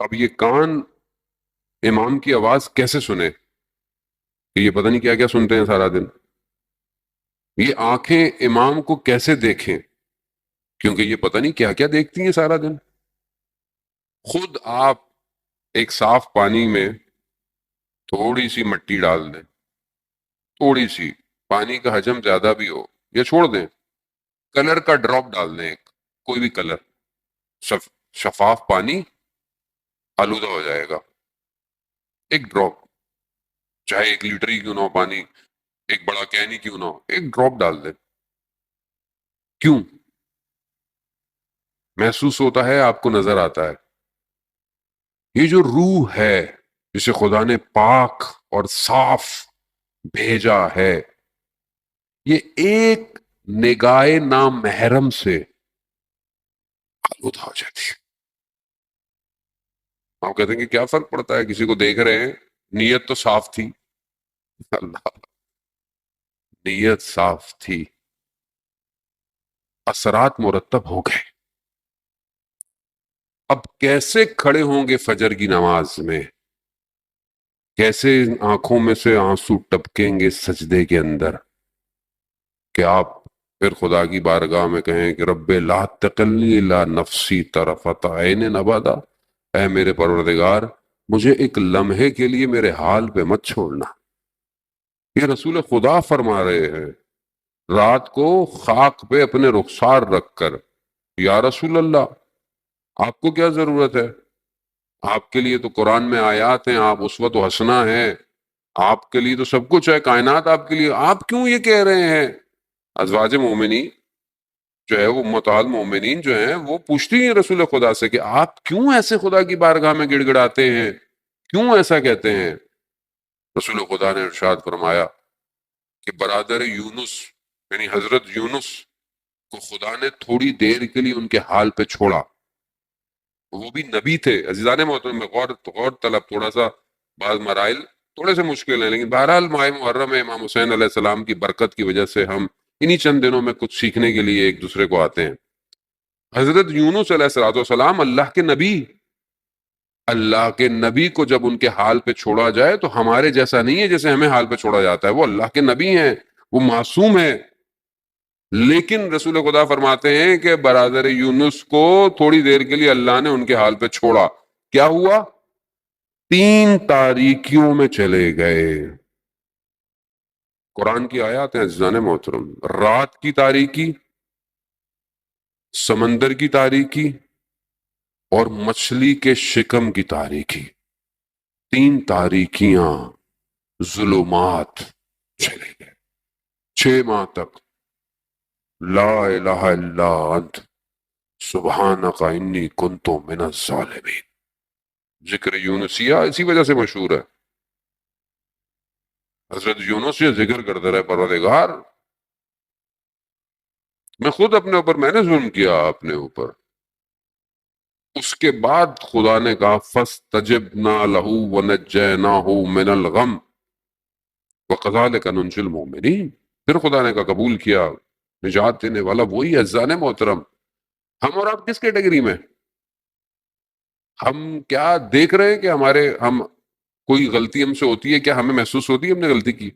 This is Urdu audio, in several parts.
اب یہ کان امام کی آواز کیسے سنے کہ یہ پتہ نہیں کیا کیا سنتے ہیں سارا دن. یہ آنکھیں امام کو کیسے دیکھیں کیونکہ یہ پتہ نہیں کیا کیا دیکھتی ہیں سارا دن. خود آپ ایک صاف پانی میں تھوڑی سی مٹی ڈال دیں، تھوڑی سی، پانی کا حجم زیادہ بھی ہو یا چھوڑ دیں، کلر کا ڈراپ ڈال دیں، ایک کوئی بھی کلر، شفاف پانی آلودہ ہو جائے گا. ایک ڈراپ، چاہے 1 لیٹر ہی کیوں نہ ہو پانی، ایک بڑا کین ہی کیوں نہ ہو، ایک ڈراپ ڈال دیں. کیوں؟ محسوس ہوتا ہے، آپ کو نظر آتا ہے. یہ جو روح ہے جسے خدا نے پاک اور صاف بھیجا ہے، یہ ایک نگاہ نامحرم سے آلودہ ہو جاتی ہے. آپ کہتے ہیں کہ کیا فرق پڑتا ہے، کسی کو دیکھ رہے ہیں، نیت تو صاف تھی. اللہ، نیت صاف تھی، اثرات مرتب ہو گئے. اب کیسے کھڑے ہوں گے فجر کی نماز میں، کیسے آنکھوں میں سے آنسو ٹپکیں گے سجدے کے اندر کہ آپ پھر خدا کی بارگاہ میں کہیں کہ رب لا تقلنی الا نفسی طرفت عین ابدا، اے میرے پروردگار مجھے ایک لمحے کے لیے میرے حال پہ مت چھوڑنا. یہ رسول خدا فرما رہے ہیں رات کو خاک پہ اپنے رخسار رکھ کر، یا رسول اللہ آپ کو کیا ضرورت ہے، آپ کے لیے تو قرآن میں آیات ہیں، آپ اسوۃ و حسنہ ہیں، آپ کے لیے تو سب کچھ ہے، کائنات آپ کے لیے، آپ کیوں یہ کہہ رہے ہیں؟ ازواج مومنین جو ہے، وہ امہات مومنین جو ہیں، وہ پوچھتی ہیں رسول خدا سے کہ آپ کیوں ایسے خدا کی بارگاہ میں گڑ گڑاتے ہیں، کیوں ایسا کہتے ہیں؟ رسول خدا نے ارشاد فرمایا کہ برادر یونس، یعنی حضرت یونس کو خدا نے تھوڑی دیر کے لیے ان کے حال پہ چھوڑا. وہ بھی نبی تھے. عزیزان محترم، میں غور طلب، تھوڑا سا بعض مرائل تھوڑے سے مشکل ہیں، لیکن بہرحال ماہ محرم میں امام حسین علیہ السلام کی برکت کی وجہ سے ہم انہی چند دنوں میں کچھ سیکھنے کے لیے ایک دوسرے کو آتے ہیں. حضرت یونس علیہ السلام اللہ کے نبی، اللہ کے نبی کو جب ان کے حال پہ چھوڑا جائے تو ہمارے جیسا نہیں ہے جیسے ہمیں حال پہ چھوڑا جاتا ہے. وہ اللہ کے نبی ہیں، وہ معصوم ہیں. لیکن رسول خدا فرماتے ہیں کہ برادر یونس کو تھوڑی دیر کے لیے اللہ نے ان کے حال پہ چھوڑا. کیا ہوا؟ 3 تاریکیوں میں چلے گئے. قرآن کی آیات ہیں عزیزان محترم. رات کی تاریکی، سمندر کی تاریکی اور مچھلی کے شکم کی تاریکی، 3 تاریکیاں، ظلمات چلے گئے 6 ماہ تک. لا الہ الا انت سبحانک انی کنت من الظالمین. ذکر یونسیہ اسی وجہ سے مشہور ہے. حضرت یونس یہ ذکر کرتے رہے، پروردگار میں خود اپنے اوپر، میں نے ظلم کیا اپنے اوپر. اس کے بعد خدا نے کہا فاستجبنا لہ ونجیناہ من الغم وکذالک ننجی المؤمنین. پھر خدا نے کہا قبول کیا، نجات دینے والا وہی ہے. عزیزان محترم، ہم اور آپ کس کیٹیگری میں؟ ہم کیا دیکھ رہے ہیں کہ ہم کوئی غلطی ہم سے ہوتی ہے، کیا ہمیں محسوس ہوتی ہے ہم نے غلطی کی؟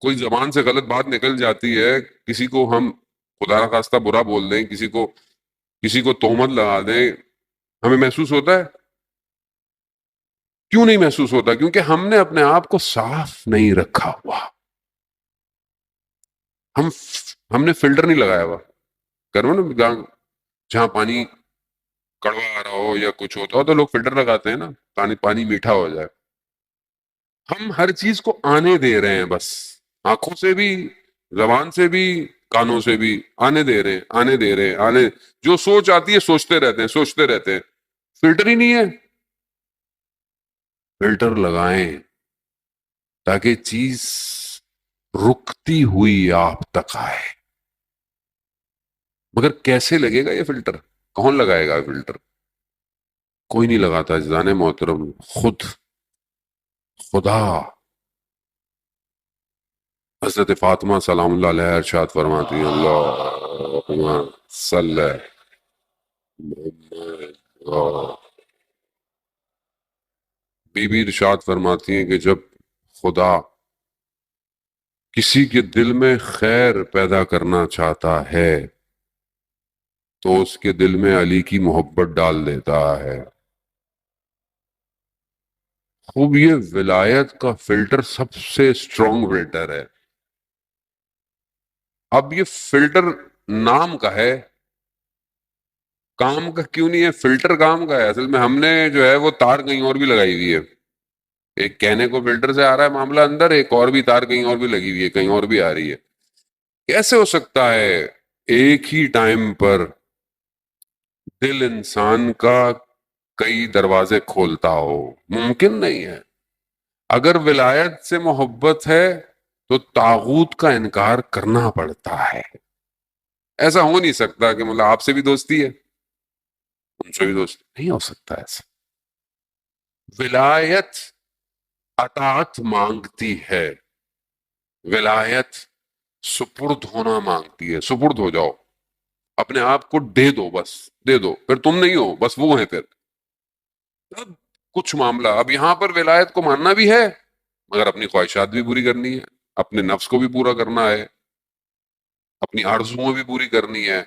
کوئی زبان سے غلط بات نکل جاتی ہے، کسی کو ہم خدا نخواستہ برا بول دیں، کسی کو تہمت لگا دیں، ہمیں محسوس ہوتا ہے؟ کیوں نہیں محسوس ہوتا؟ کیونکہ ہم نے اپنے آپ کو صاف نہیں رکھا ہوا. ہم نے فلٹر نہیں لگایا ہوا. کرو نا، جہاں پانی کڑوا آ رہا ہو یا کچھ ہوتا ہو تو لوگ فلٹر لگاتے ہیں نا، پانی میٹھا ہو جائے. ہم ہر چیز کو آنے دے رہے ہیں، بس آنکھوں سے بھی، زبان سے بھی، کانوں سے بھی آنے دے رہے ہیں، آنے دے رہے ہیں، جو سوچ آتی ہے سوچتے رہتے ہیں، سوچتے رہتے ہیں. فلٹر ہی نہیں ہے. فلٹر لگائیں تاکہ چیز رکتی ہوئی آپ تک آئے. مگر کیسے لگے گا یہ فلٹر؟ کون لگائے گا یہ فلٹر؟ کوئی نہیں لگاتا جان محترم، خود خدا. حضرت فاطمہ سلام اللہ علیہ ارشاد فرماتی ہیں اللہم صلی محمد بی بی ارشاد فرماتی ہیں کہ جب خدا کسی کے دل میں خیر پیدا کرنا چاہتا ہے تو اس کے دل میں علی کی محبت ڈال دیتا ہے. خوب یہ ولایت کا فلٹر سب سے اسٹرانگ فلٹر ہے. اب یہ فلٹر نام کا ہے، کام کا کیوں نہیں ہے؟ فلٹر کام کا ہے. اصل میں ہم نے جو ہے وہ تار کہیں اور بھی لگائی ہوئی ہے. ایک کہنے کو فلٹر سے آ رہا ہے معاملہ اندر، ایک اور بھی تار کہیں اور بھی لگی ہوئی ہے، کہیں اور بھی آ رہی ہے. کیسے ہو سکتا ہے ایک ہی ٹائم پر دل انسان کا کئی دروازے کھولتا ہو؟ ممکن نہیں ہے. اگر ولایت سے محبت ہے تو طاغوت کا انکار کرنا پڑتا ہے. ایسا ہو نہیں سکتا کہ مطلب آپ سے بھی دوستی ہے ان سے بھی دوستی نہیں ہو سکتا. ایسا ولایت اطاعت مانگتی ہے، ولایت سپرد ہونا مانگتی ہے. سپرد ہو جاؤ، اپنے آپ کو دے دو، بس دے دو، پھر تم نہیں ہو، بس وہ ہیں. پھر اب کچھ معاملہ، اب یہاں پر ولایت کو ماننا بھی ہے مگر اپنی خواہشات بھی پوری کرنی ہے، اپنے نفس کو بھی پورا کرنا ہے، اپنی آرزوؤں بھی پوری کرنی ہے.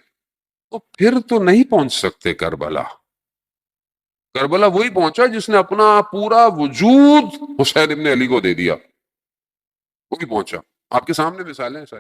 تو پھر تو نہیں پہنچ سکتے کربلا. کربلا وہی پہنچا جس نے اپنا پورا وجود حسین ابن علی کو دے دیا، وہی پہنچا. آپ کے سامنے مثالیں ہیں ساری.